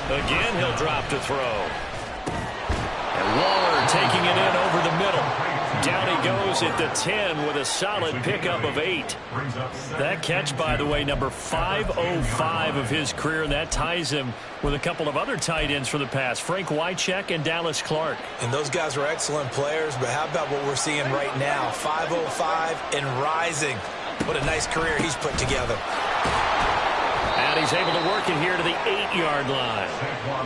Again, he'll drop to throw. And Waller taking it in over the middle. Down he goes at the 10 with a solid pickup of 8. That catch, by the way, number 505 of his career, and that ties him with a couple of other tight ends for the past, Frank Wycheck and Dallas Clark. And those guys were excellent players, but how about what we're seeing right now? 505 and rising. What a nice career he's put together. And he's able to work it here to the 8-yard line.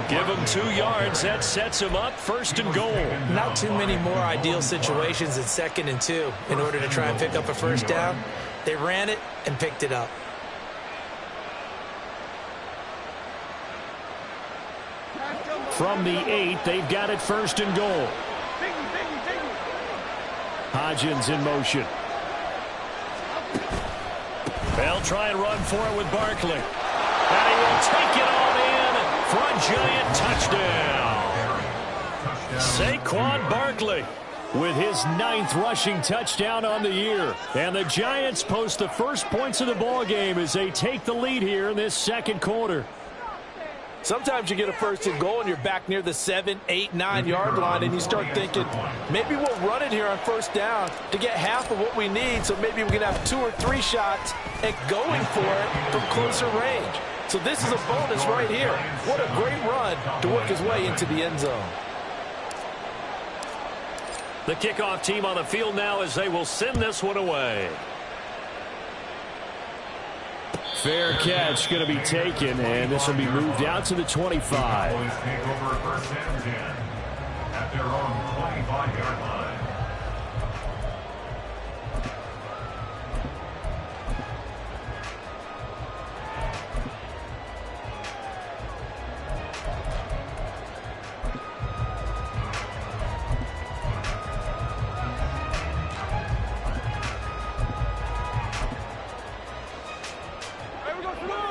Give him 2 yards. That sets him up 1st and goal. Not too many more ideal situations at 2nd and 2 in order to try and pick up a first down. They ran it and picked it up. From the 8, they've got it 1st and goal. Hodgins in motion. They'll try and run for it with Barkley. And he will take it all in for a giant touchdown. Saquon Barkley with his 9th rushing touchdown on the year. And the Giants post the first points of the ballgame as they take the lead here in this second quarter. Sometimes you get a first and goal and you're back near the 7, 8, 9-yard line and you start thinking, maybe we'll run it here on first down to get half of what we need, so maybe we can have 2 or 3 shots at going for it from closer range. So this is a bonus right here. What a great run to work his way into the end zone. The kickoff team on the field now as they will send this one away. Fair catch going to be taken, and this will be moved out to the 25. Cowboys take over first and 10 at their own 25-yard line.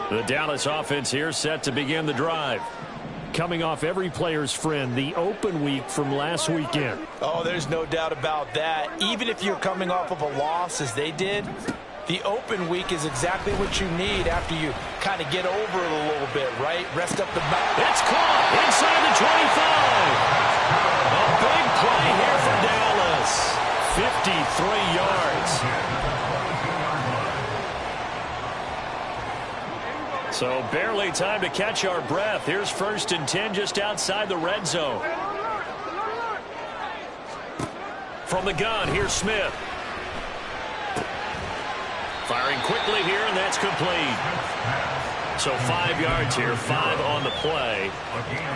The Dallas offense here set to begin the drive. Coming off every player's friend, the open week from last weekend. Oh, there's no doubt about that. Even if you're coming off of a loss as they did, the open week is exactly what you need after you kind of get over it a little bit, right? Rest up the back. It's caught inside the 25. A big play here for Dallas. 53 yards. So barely time to catch our breath. Here's 1st and 10 just outside the red zone. From the gun, here's Smith. Firing quickly here, and that's complete. So 5 yards here, 5 on the play,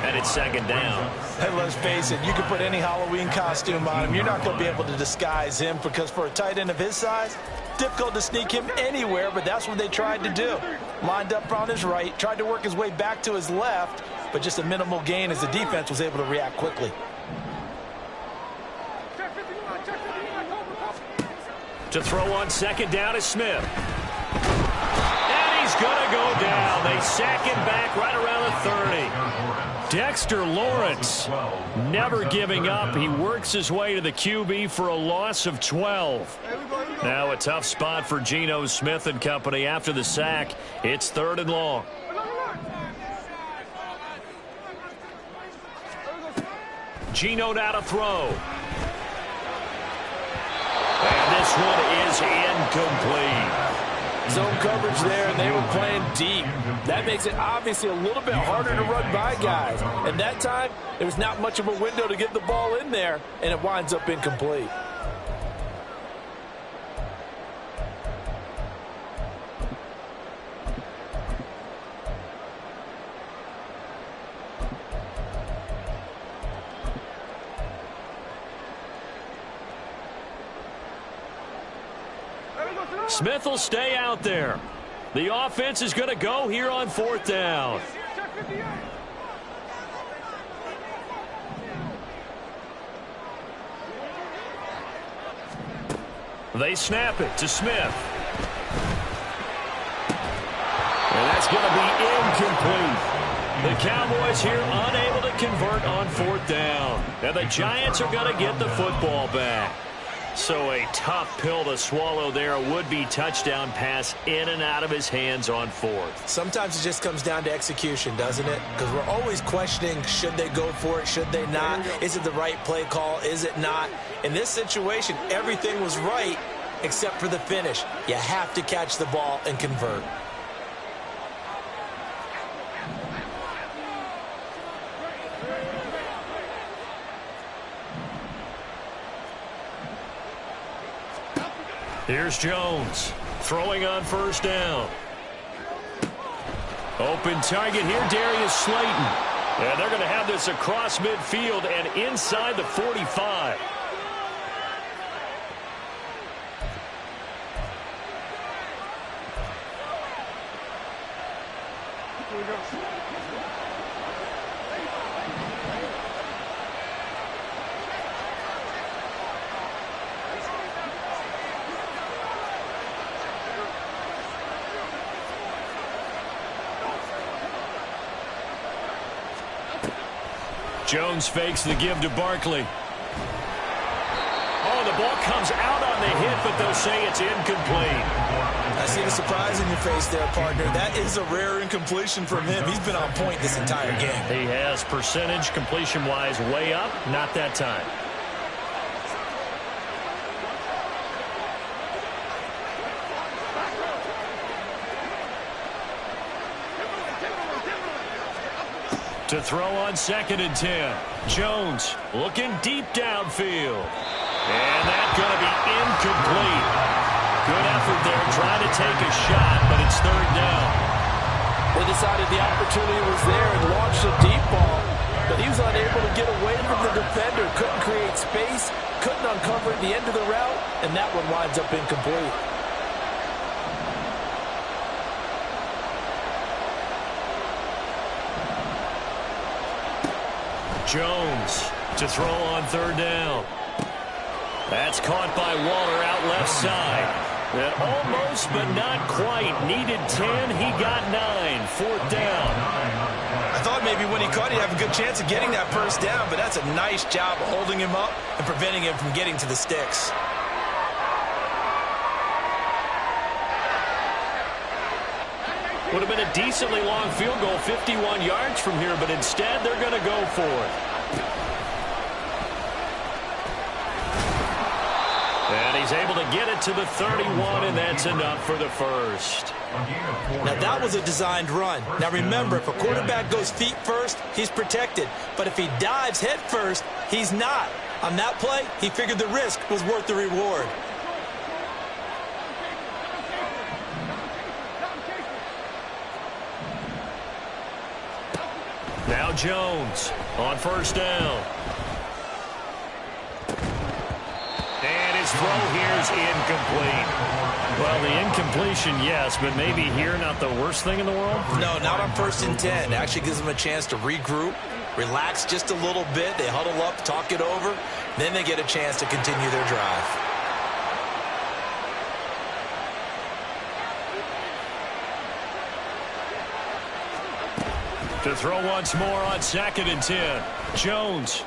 and it's 2nd down. And let's face it, you can put any Halloween costume on him. You're not going to be able to disguise him, because for a tight end of his size, difficult to sneak him anywhere, but that's what they tried to do. Lined up on his right, tried to work his way back to his left, but just a minimal gain as the defense was able to react quickly. To throw on 2nd down is Smith. And he's going to go down. They sack him back right around the 30. Dexter Lawrence never giving up. He works his way to the QB for a loss of 12. Now a tough spot for Geno Smith and company after the sack. It's 3rd and long. Geno now to throw. And this one is incomplete. Zone coverage there, and they were playing deep. That makes it obviously a little bit harder to run by guys. And that time, there was not much of a window to get the ball in there, and it winds up incomplete. Smith will stay out there. The offense is going to go here on 4th down. They snap it to Smith. And that's going to be incomplete. The Cowboys here unable to convert on 4th down. And the Giants are going to get the football back. So a tough pill to swallow there. A would-be touchdown pass in and out of his hands on 4th. Sometimes it just comes down to execution, doesn't it? Because we're always questioning, should they go for it, should they not? Is it the right play call, is it not? In this situation, everything was right except for the finish. You have to catch the ball and convert. Here's Jones throwing on 1st down. Open target here, Darius Slayton. And they're going to have this across midfield and inside the 45. Here we go. Jones fakes the give to Barkley. Oh, the ball comes out on the hit, but they'll say it's incomplete. I see the surprise in your face there, partner. That is a rare incompletion from him. He's been on point this entire game. He has percentage completion-wise way up, not that time. To throw on 2nd and 10. Jones looking deep downfield. And that's going to be incomplete. Good effort there trying to take a shot, but it's 3rd down. They decided the opportunity was there and launched a deep ball, but he was unable to get away from the defender. Couldn't create space, couldn't uncover at the end of the route, and that one winds up incomplete. Jones to throw on 3rd down. That's caught by Waller out left side. That almost but not quite. Needed 10. He got 9. 4th down. I thought maybe when he caught it, he'd have a good chance of getting that first down, but that's a nice job of holding him up and preventing him from getting to the sticks. Would have been a decently long field goal, 51 yards from here, but instead they're going to go for it. And he's able to get it to the 31, and that's enough for the first. Now, that was a designed run. Now, remember, if a quarterback goes feet first, he's protected. But if he dives head first, he's not. On that play, he figured the risk was worth the reward. Now Jones on 1st down. And his throw here is incomplete. Well, the incompletion, yes, but maybe here not the worst thing in the world? No, not on 1st and 10. It actually gives them a chance to regroup, relax just a little bit. They huddle up, talk it over. Then they get a chance to continue their drive. To throw once more on 2nd and 10. Jones.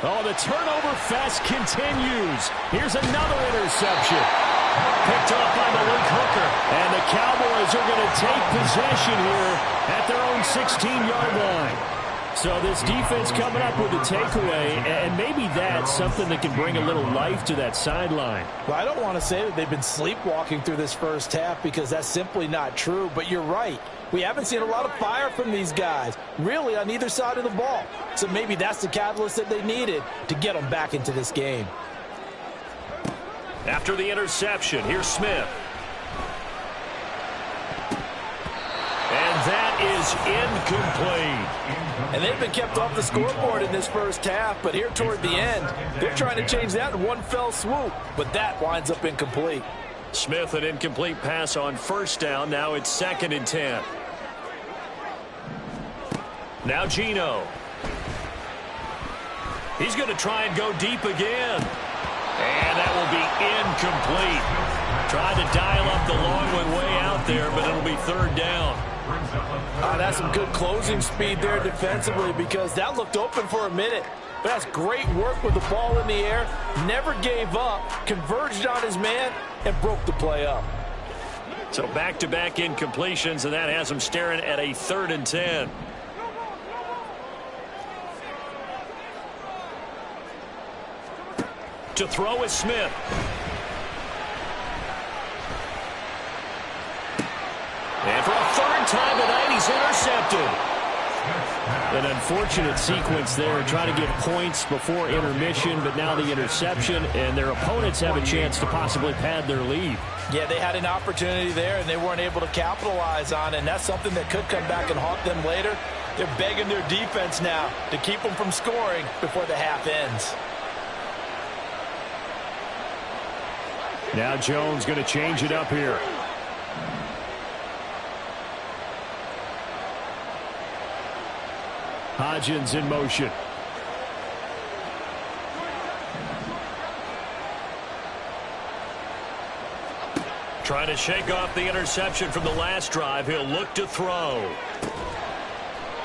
Oh, the turnover fest continues. Here's another interception. Picked off by Malik Hooker. And the Cowboys are going to take possession here at their own 16-yard line. So this defense coming up with a takeaway, and maybe that's something that can bring a little life to that sideline. Well, I don't want to say that they've been sleepwalking through this first half because that's simply not true, but you're right. We haven't seen a lot of fire from these guys, really on either side of the ball. So maybe that's the catalyst that they needed to get them back into this game. After the interception, here's Smith. And that is incomplete. And they've been kept off the scoreboard in this first half, but here toward the end, they're trying to change that in one fell swoop, but that winds up incomplete. Smith, an incomplete pass on 1st down. Now it's 2nd and 10. Now Geno. He's going to try and go deep again. And that will be incomplete. Tried to dial up the long way out there, but it'll be 3rd down. That's some good closing speed there defensively because that looked open for a minute. But that's great work with the ball in the air. Never gave up, converged on his man, and broke the play up. So back-to-back incompletions, and that has him staring at a 3rd and 10. To throw is Smith. And for a 3rd time tonight, he's intercepted. An unfortunate sequence there, trying to get points before intermission, but now the interception, and their opponents have a chance to possibly pad their lead. Yeah, they had an opportunity there, and they weren't able to capitalize on it, and that's something that could come back and haunt them later. They're begging their defense now to keep them from scoring before the half ends. Now Jones going to change it up here. Hodgins in motion. Trying to shake off the interception from the last drive. He'll look to throw.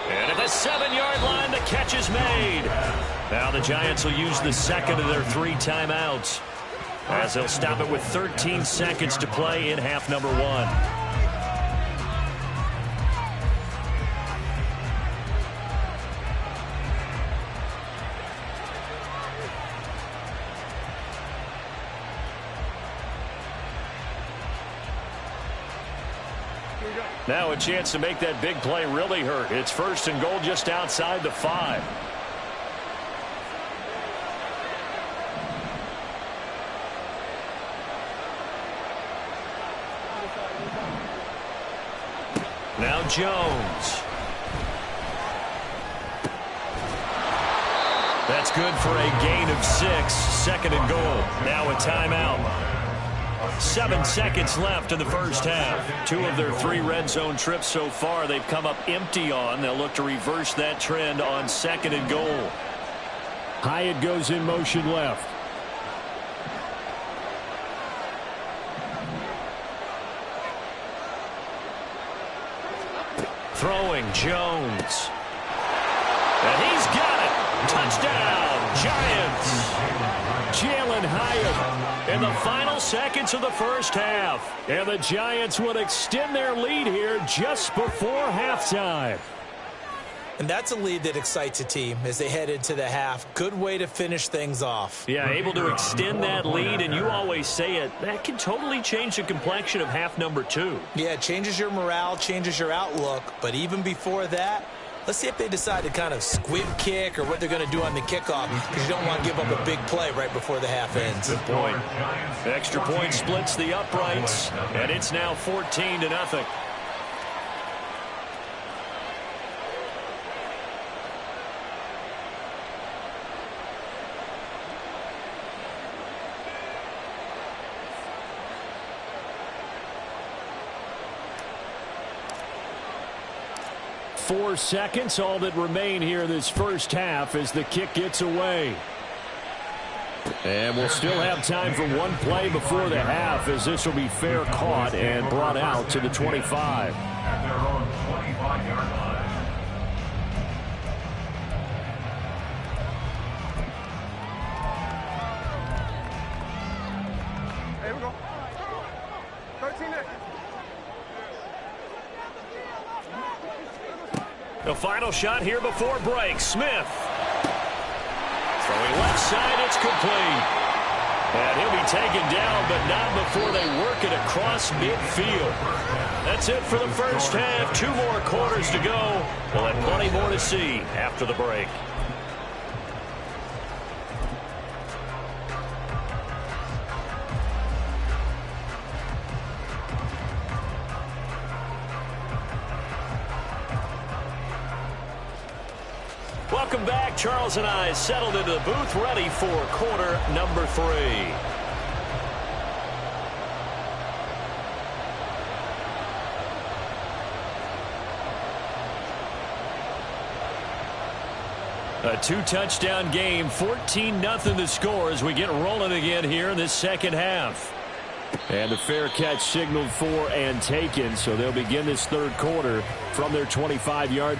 And at the 7-yard line. The catch is made. Now the Giants will use the second of their 3 timeouts, as they'll stop it with 13 seconds to play in half number 1. Now a chance to make that big play really hurt. It's 1st and goal just outside the 5. Now Jones. That's good for a gain of 6. 2nd and goal. Now a timeout. 7 seconds left in the first half. 2 of their 3 red zone trips so far they've come up empty on. They'll look to reverse that trend on 2nd and goal. Hyatt goes in motion left. Throwing Jones. And he's got it. Touchdown, Giants. Jalen Hyatt in the final seconds of the first half. And the Giants would extend their lead here just before halftime. And that's a lead that excites a team as they head into the half. Good way to finish things off. Yeah, able to extend that lead, and you always say it, that can totally change the complexion of half number 2. Yeah, it changes your morale, changes your outlook. But even before that, let's see if they decide to kind of squib kick or what they're going to do on the kickoff, because you don't want to give up a big play right before the half ends. Good point. Extra point splits the uprights, and it's now 14-0. Four seconds, all that remain here this first half as the kick gets away. And we'll still have time for one play before the half, as this will be fair caught and brought out to the 25. At their own 25-yard line. Here we go. 13 there. The final shot here before break. Smith. Throwing left side, it's complete. And he'll be taken down, but not before they work it across midfield. That's it for the first half. 2 more quarters to go. We'll have plenty more to see after the break. Welcome back. Charles and I settled into the booth, ready for quarter number 3. A 2-touchdown game, 14-0 the score as we get rolling again here in this second half. And a fair catch signaled for and taken, so they'll begin this third quarter from their 25-yard